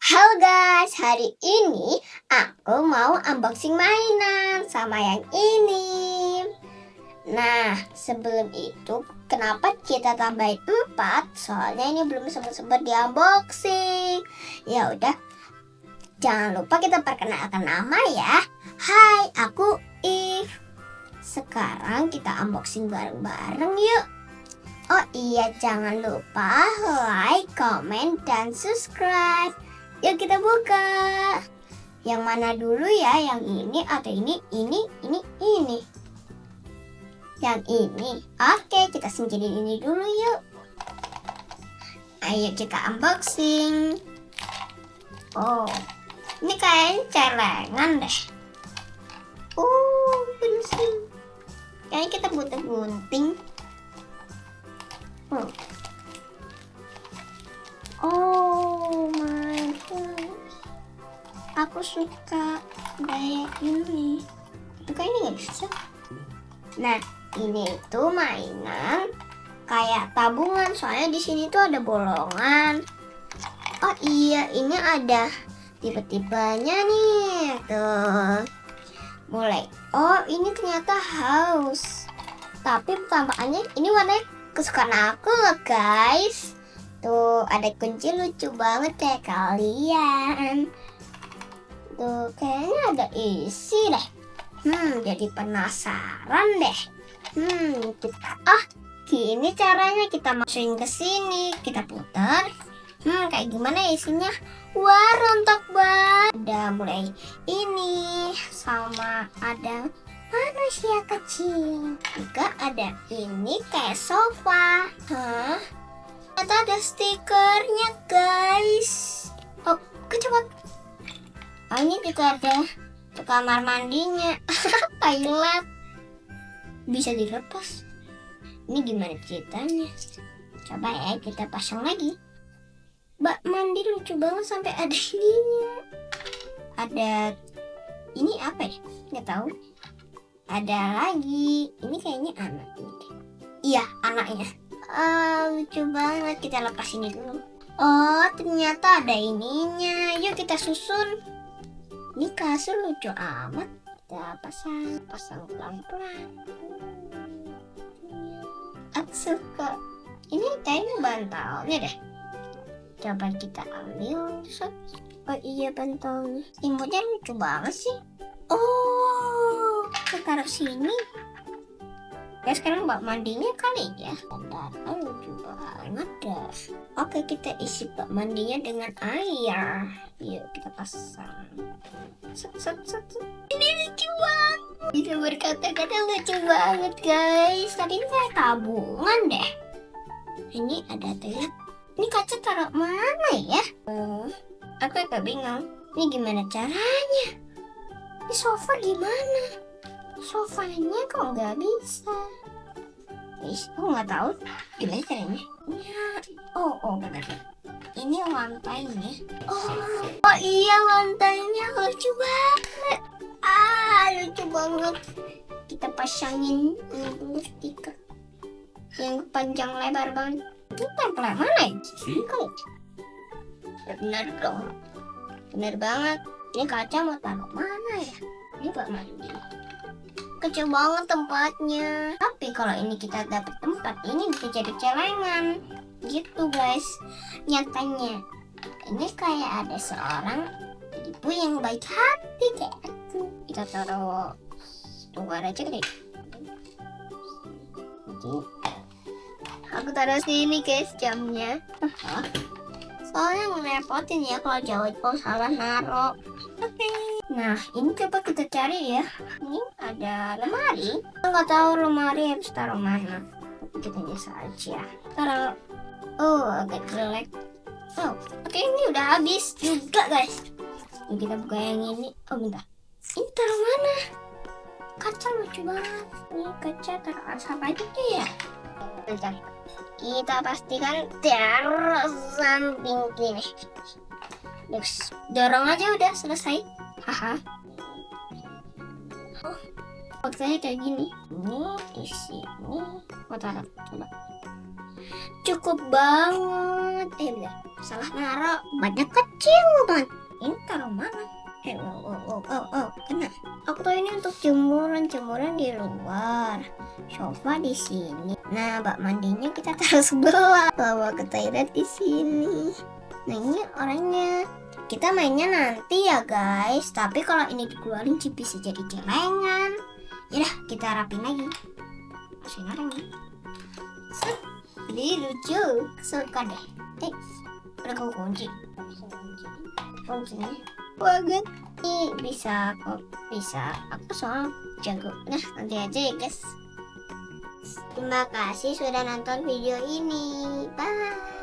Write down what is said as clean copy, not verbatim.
Halo guys, hari ini aku mau unboxing mainan sama yang ini. Nah, sebelum itu kenapa kita tambahin 4? Soalnya ini belum sempat di unboxing. Ya udah, jangan lupa kita perkenalkan nama ya. Hai, aku If. Sekarang kita unboxing bareng-bareng yuk. Oh iya, jangan lupa like, comment, dan subscribe. Yuk kita buka. Yang mana dulu ya? Yang ini atau ini? Yang ini. Oke, kita singkirin ini dulu yuk. Ayo kita unboxing. Oh, ini kayaknya celengan deh. Penting. Kayaknya kita butuh gunting. Oh my god, aku suka gaya ini. Kayaknya nggak bisa. Nah, ini tuh mainan kayak tabungan, soalnya di sini tuh ada bolongan. Oh iya, ini ada tipe-tipenya nih. Tuh, mulai. Oh, ini ternyata house. Tapi tampaknya ini warnanya kesukaan aku loh guys. Tuh ada kunci lucu banget ya kalian. Tuh kayaknya ada isi deh. Jadi penasaran deh. Gini caranya kita masukin ke sini. Kita putar. Kayak gimana isinya? Wah, rontok banget. Ada mulai ini sama ada manusia kecil. Juga ada ini kayak sofa. Ternyata ada stikernya guys. Oh, kecepat. Oh, ini juga ada kamar mandinya. Toilet. Bisa dilepas. Ini gimana ceritanya? Coba ya kita pasang lagi. Bak mandi lucu banget sampai ada ininya. Ada ini apa ya? Nggak tahu. Ada lagi. Ini kayaknya anak ini. Iya, anaknya. Lucu banget. Kita lepas ini dulu. Oh, ternyata ada ininya. Yuk kita susun. Ini kasur lucu amat. Kita pasang pelan-pelan. Aku suka. Ini kayaknya bantalnya deh. Coba kita ambil. Oh iya, bantalnya. Imutnya lucu banget sih. Oh, kita taruh sini. Ya sekarang bak mandinya kali ya. Bentar, lucu banget dah. Oke, kita isi bak mandinya dengan air. Yuk kita pasang. Ini lucu banget. Bisa berkata-kata lucu banget guys. Tadi ini kayak tabungan deh. Ini ada toilet. Ini kaca taruh mana ya? Aku agak bingung. Ini gimana caranya? Ini sofa gimana? Sofanya kok nggak bisa? Aku nggak tahu gimana caranya. Oh benar. Ini lantainya. Oh iya, lantainya lucu banget. Lucu banget. Kita pasangin dulu stiker yang panjang lebar banget. Ini tempel mana ya? Benar dong. Benar banget. Ini kaca mau taruh mana ya? Ini bak mandi. Kecil banget tempatnya. Tapi kalau ini kita dapat tempat, ini bisa jadi celengan. Gitu guys. Nyatanya ini kayak ada seorang ibu yang baik hati kayak aku. Kita taruh luar aja deh. Aku taruh sini guys jamnya. Soalnya ngerepotin ya kalau jauh-jauh salah naruh. Oke. Nah, ini coba kita cari ya. Ini ada lemari. Nggak tahu lemari harus taruh mana. Kita biasa aja. Taruh. Oh, agak jelek. Oke, ini udah habis juga guys. Ini kita buka yang ini. Oh, bentar. Ini taruh mana? Kaca lucu banget. Ini kaca taruh apa aja ya? Bentar. Kita pastikan taruh samping kiri. Terus dorong aja udah selesai. Kayaknya kayak gini. Ini di sini. Taruh coba. Cukup banget. Bentar. Salah naruh. Banyak kan? kecil banget. Ini taruh mana? Kena. Aku tahu ini untuk jemuran di luar. Sofa di sini. Nah, bak mandinya kita taruh sebelah. Bawa ke toilet di sini. Nah, ini orangnya. Kita mainnya nanti ya guys. Tapi kalau ini dikeluarin bisa jadi celengan. Yaudah, kita rapin lagi. Masukin orangnya. Set. Ini lucu. Suka deh. Udah aku kunci. Kuncinya banget. Ini bisa kok. Bisa. Aku soal jago. Nah, nanti aja ya guys. Terima kasih sudah nonton video ini. Bye.